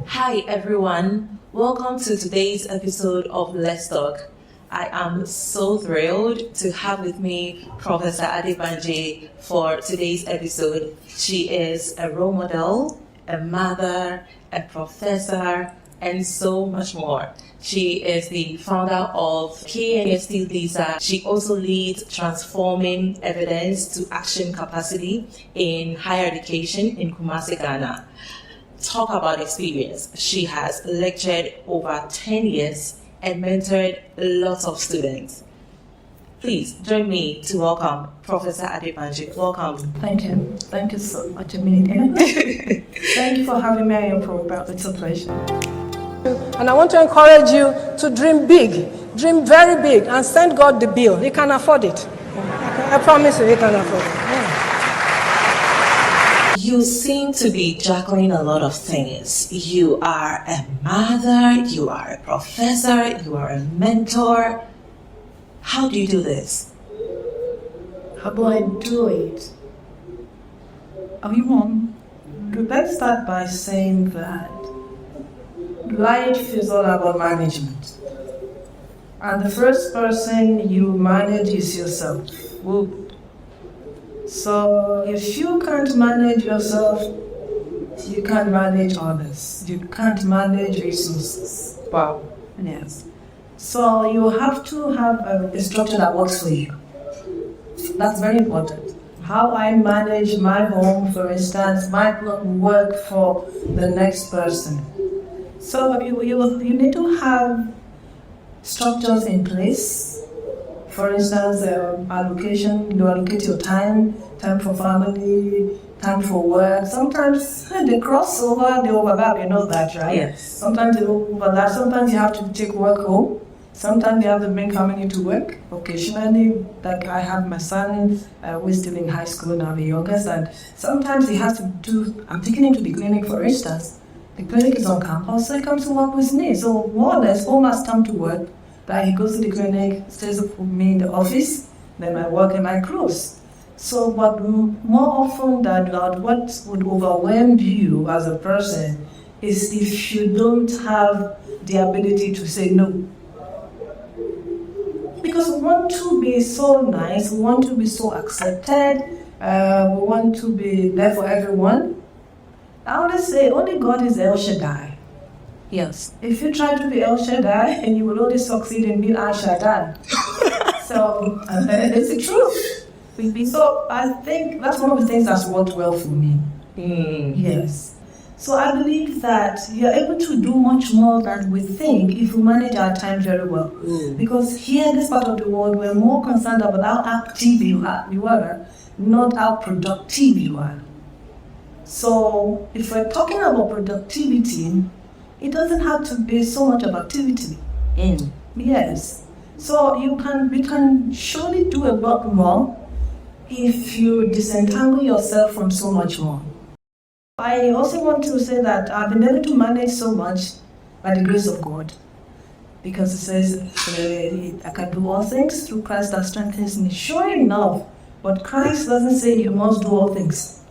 Hi everyone, welcome to today's episode of Let's Talk. I am so thrilled to have with me Professor Adebanji for today's episode. She is a role model, a mother, a professor, and so much more. She is the founder of KNUST-LISA. She also leads Transforming Evidence to Action Capacity in Higher Education in Kumasi, Ghana. Talk about experience. She has lectured over 10 years and mentored lots of students. Please join me to welcome Professor Adebanji. Welcome. Thank you. Thank you so much, Thank you for having me on your program. It's a pleasure. And I want to encourage you to dream big, dream very big, and send God the bill. He can afford it. I promise you, he can afford it. Yeah. You seem to be juggling a lot of things. You are a mother, you are a professor, you are a mentor. How do you do this? How do I do it? Let's start by saying that life is all about management. And the first person you manage is yourself. So if you can't manage yourself, you can't manage others. You can't manage resources. Wow. Yes. So you have to have a structure that works for you. That's very important. How I manage my home, for instance, might not work for the next person. So you need to have structures in place. For instance, allocation, you allocate your time for family, time for work. Sometimes they cross over, they overlap, you know that, right? Yes. Sometimes they overlap, sometimes you have to take work home. Sometimes you have to bring family to work. Occasionally, like I have my son, who is still in high school now, the youngest, and sometimes he has to I'm taking him to the clinic, for instance. The clinic is on campus, so he comes to work with me. So more or less, home has time to work. That he goes to the clinic, stays with me in the office, then I work and I close. So, but more often than not, what would overwhelm you as a person is if you don't have the ability to say no. Because we want to be so nice, we want to be so accepted, we want to be there for everyone. I always say, only God is El Shaddai. Yes. If you try to be El Shaddai, and you will only succeed in being Al Shaddai. So, it's the truth. So, I think that's one of the things that's worked well for me. Yes. So, I believe that you're able to do much more than we think if we manage our time very well. Because here in this part of the world, we're more concerned about how active you are, not how productive you are. So, if we're talking about productivity, it doesn't have to be so much of activity. Yes. So we can surely do a lot more if you disentangle yourself from so much more. I also want to say that I've been able to manage so much by the grace of God. Because it says, I can do all things through Christ that strengthens me. Sure enough, but Christ doesn't say you must do all things.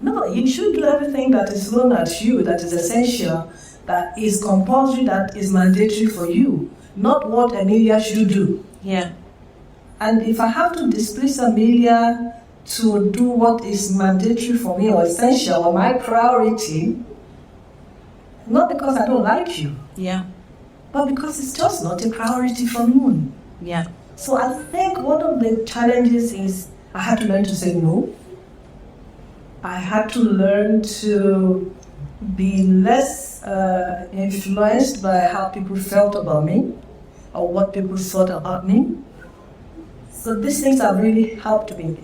No, you should do everything that is thrown at you, that is essential, that is compulsory, that is mandatory for you, not what Amelia should do. Yeah. And if I have to displease Amelia to do what is mandatory for me or essential or my priority, not because I don't like you, but because it's just not a priority for me. Yeah. So I think one of the challenges is I had to learn to say no. I had to learn to be less influenced by how people felt about me or what people thought about me. So these things have really helped me.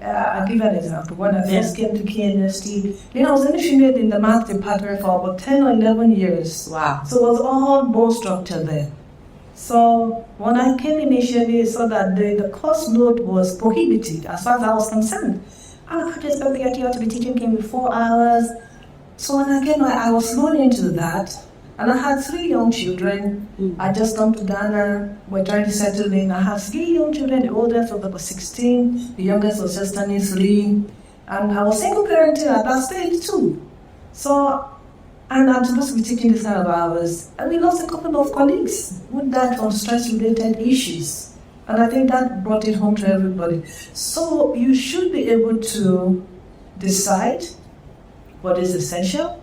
I'll give you an example. When I first came to KNUST, I was initiated in the math department for about 10 or 11 years. Wow. So it was all bone structure there. So when I came initially, I saw that the course load was prohibited as far as I was concerned. I could expect the idea to be teaching him in 4 hours. So when I came, I was thrown into that. And I had 3 young children. I just come to Ghana. We're trying to settle in. I have 3 young children. The oldest was about 16. The youngest was just turning 3. And I was single parenting at that stage too. So And I'm supposed to be teaching this kind of hours. And we lost a couple of colleagues who died from stress-related issues. And I think that brought it home to everybody. So you should be able to decide what is essential,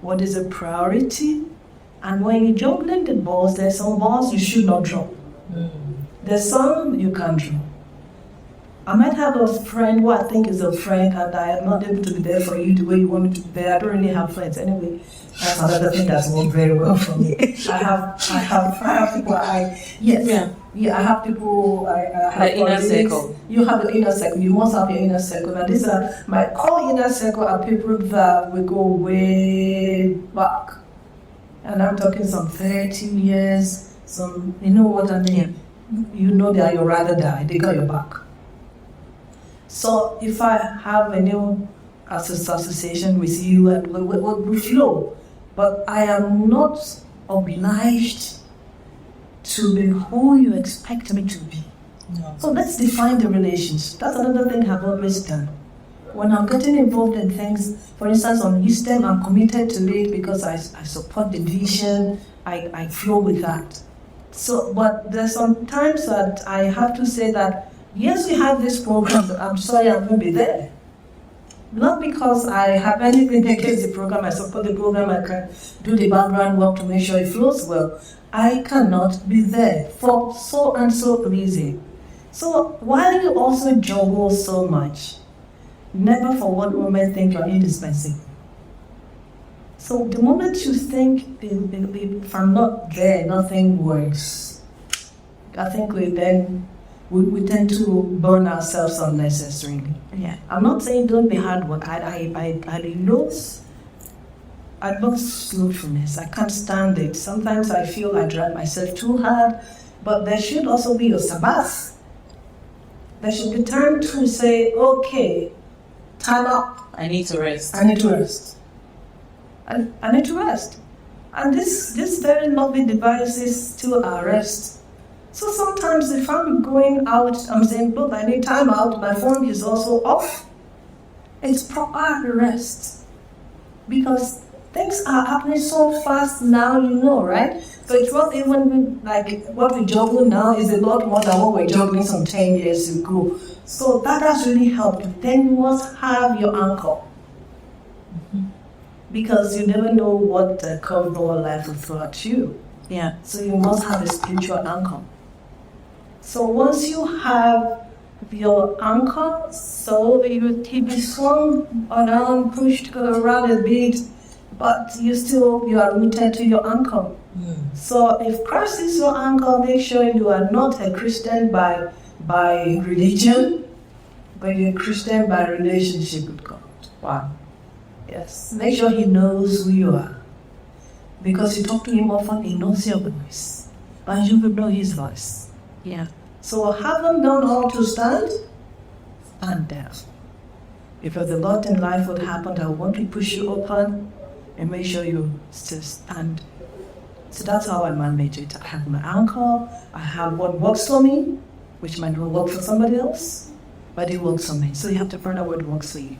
what is a priority, and when you're juggling the balls, there's some balls you should not drop. There's some you can't drop. I might have a friend who I think is a friend, and I am not able to be there for you the way you want me to be there. I don't really have friends anyway. That's another thing that's worked very well for me. I have people I have people I have the inner circle. You have an inner circle. You must have your inner circle. And these are my core inner circle are people that we go way back. And I'm talking some 30 years, some, you know what I mean? You know that you'd rather die, they got your back. So if I have a new association with you, and we flow, but I am not obliged to be who you expect me to be. No. So let's define the relationship. That's another thing I've always done. When I'm getting involved in things, for instance, on STEM, I'm committed to it because I support the vision, I flow with that. So, but there's some times that I have to say that, yes, we have this program, but I'm sorry I won't be there. Not because I have anything against the program, I support the program, I can do the background work to make sure it flows well. I cannot be there for so and so reason. So while you also juggle so much, never for one moment think you're indispensable. So the moment you think, if I'm not there, nothing works, I think we tend to burn ourselves unnecessarily. Yeah. I'm not saying don't be hard work. I lose slothfulness. I can't stand it. Sometimes I feel I drive myself too hard, but there should also be a Sabbath. There should be time to say, okay, time up. I need to rest. I need to rest. I need to rest. And this very lovely device is to our rest. So sometimes if I'm going out, I'm saying, look, I need time out, my phone is also off. It's proper rest. Because things are happening so fast now, you know, right? So it's not even like what we juggle now is a lot more than what we're juggling some 10 years ago. So that has really helped. Then you must have your anchor. Because you never know what the curveball life will throw at you. Yeah. So you must have a spiritual anchor. So once you have your anchor, so you will be swung around, pushed around a bit, but you are rooted to your anchor. So if Christ is your anchor, make sure you are not a Christian by religion, but you're a Christian by relationship with God. Wow. Yes. Make sure He knows who you are. Because you talk to Him often, He knows your voice. But you will know His voice. Yeah. So having done all to stand down. If the lot in life would happen, I want to push you open and make sure you still stand. So that's how I manage it. I have my anchor, I have what works for me, which might not work for somebody else, but it works for me. So you have to find out what works for you.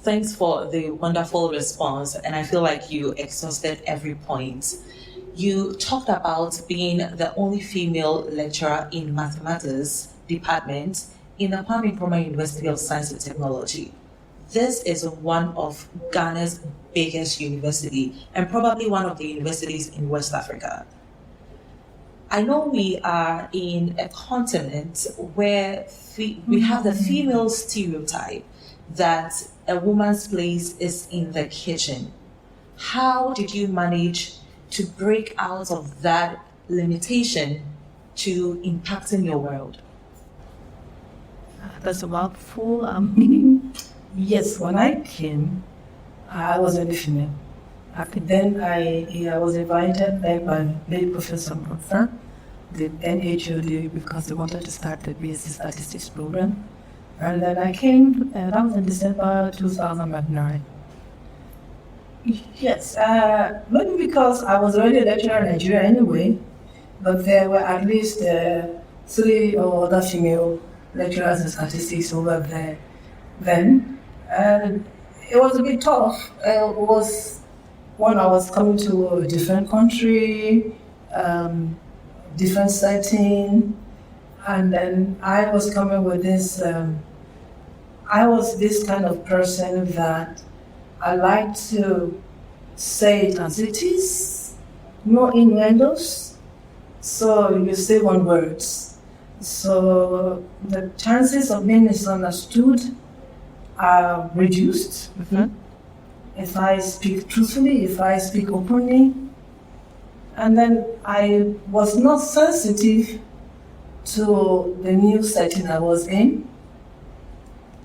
Thanks for the wonderful response, and I feel like you exhausted every point. You talked about being the only female lecturer in mathematics department in the Kwame Nkrumah University of Science and Technology. This is one of Ghana's biggest university and probably one of the universities in West Africa. I know we are in a continent where we have the female stereotype that a woman's place is in the kitchen. How did you manage to break out of that limitation to impacting your world? That's a mouthful. Yes, when I came, I wasn't female. Then I was invited then by late Professor Atinuke, the NHOD, because they wanted to start the BSc Statistics program. And then I came, that was in December 2009. Yes, maybe because I was already a lecturer in Nigeria anyway, but there were at least 3 or other female lecturers in statistics over there then. And it was a bit tough. when I was coming to a different country, different setting, and then I was coming with this, I was this kind of person that I like to say it as it is, no innuendos, so you say one words. So the chances of being misunderstood are reduced. Mm-hmm. If I speak truthfully, if I speak openly. And then I was not sensitive to the new setting I was in.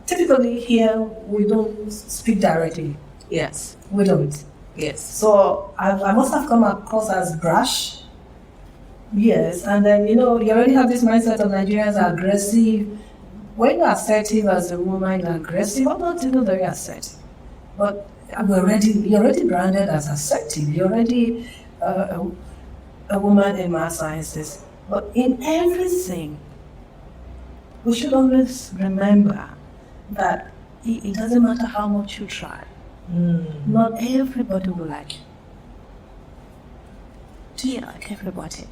Typically here, we don't speak directly. Yes. We don't. Yes. So I must have come across as brash. Yes, and then, you already have this mindset of Nigerians are aggressive. When you're assertive as a woman, you're aggressive. I'm not even very assertive. But you're already branded as assertive. You're already a woman in math sciences. But in everything, we should always remember that it doesn't matter how much you try. Not everybody will like you. Do you like everybody?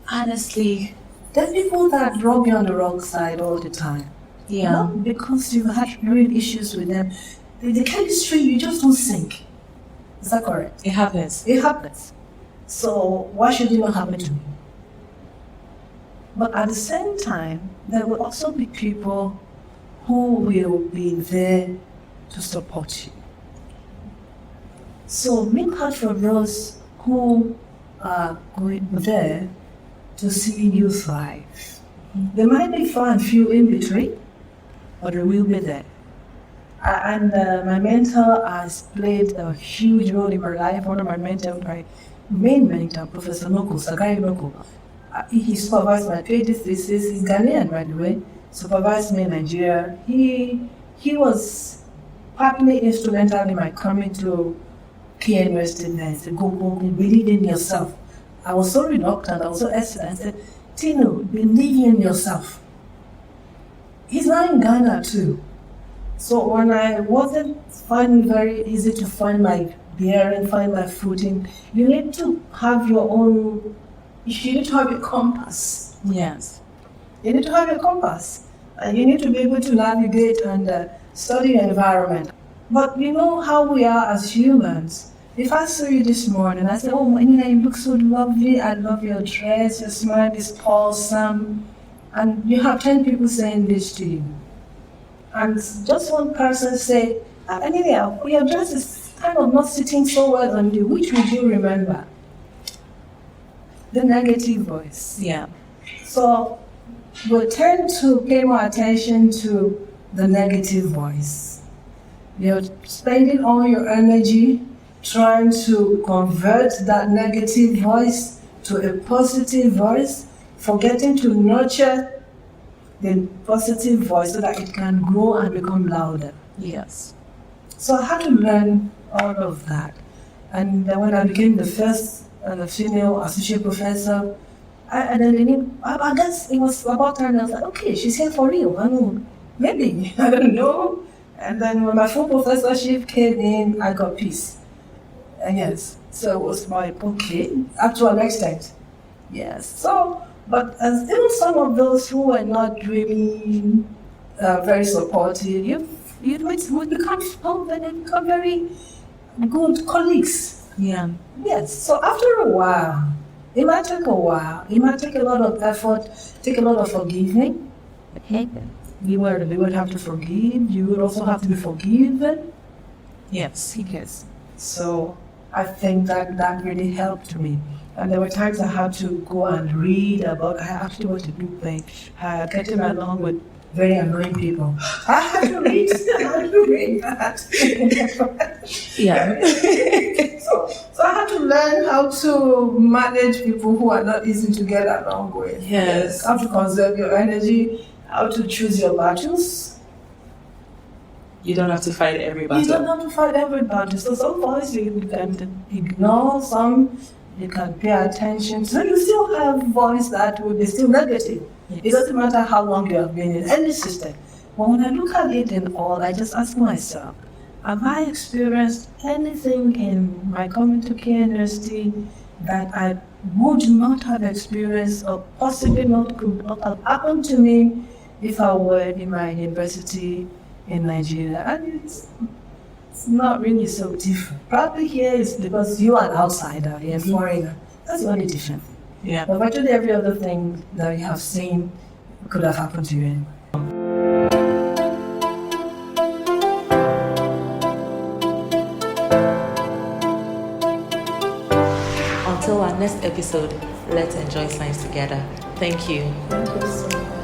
Honestly, There's people that rub you on the wrong side all the time. yeah. Not because you've had real issues with them. The chemistry, you just don't sync. Is that correct? It happens. It happens. So why should it not happen to me? But at the same time, there will also be people who will be there to support you. So look out for those who are going there to see you thrive. There might be far and few in between, but they will be there. And my mentor has played a huge role in my life. One of my mentors, my main mentor, Professor Sagai Noko, he supervised my PhD thesis. He's Ghanaian, by the way. Supervised me in Nigeria. He was partly instrumental in my coming to KNUST-LISA. He said, go, believe in yourself. I was so reluctant, I was so hesitant. I said, Tino, believe in yourself. He's now in Ghana too. So when I wasn't finding it very easy to find my bearing, find my footing, you need to have your own, you need to have a compass. Yes. You need to have a compass. And you need to be able to navigate and study your environment. But you know how we are as humans. If I saw you this morning, I say, oh, Manina, you look so lovely. I love your dress. Your smile is wholesome. And you have 10 people saying this to you. And just one person say, Anita, your dress is kind of not sitting so well on you. Which would you remember? The negative voice. Yeah. So we tend to pay more attention to the negative voice. You're spending all your energy trying to convert that negative voice to a positive voice, forgetting to nurture the positive voice so that it can grow and become louder. Yes. So I had to learn all of that. And then when I became the first and the female associate professor, I guess it was about time I was like, okay, she's here for real. I know, maybe, I don't know. And then when my full professorship came in, I got peace. And yes, so it was my okay, up to an extent. Yes. So, but as even some of those who were not really very supportive, you would become strong and become very good colleagues. Yeah. Yes. So after a while, it might take a while. It might take a lot of effort, take a lot of forgiving. Okay. You would have to forgive. You would also have to be forgiven. Yes. Yes. So I think that really helped me. And there were times I had to go and read about, I actually want to do things, getting along with very annoying people. I had to read that. Yeah. So I had to learn how to manage people who are not easy to get along with. Yes. How to conserve your energy, how to choose your battles. You don't have to fight every You battle. don't have to fight every battle. So some voice you can ignore, some you can pay attention. So you still have voice that will be still negative. Yes. It doesn't matter how long you have been in any system. But when I look at it in all, I just ask myself, Have I experienced anything in my coming to KNUST that I would not have experienced or possibly could not have happened to me if I were in my university in Nigeria? And it's not really so different. Probably here is because you are an outsider, you're a foreigner. That's the only difference. Yeah. But virtually every other thing that you have seen could have happened to you anyway. Until our next episode, let's enjoy science together. Thank you. Thank you so much.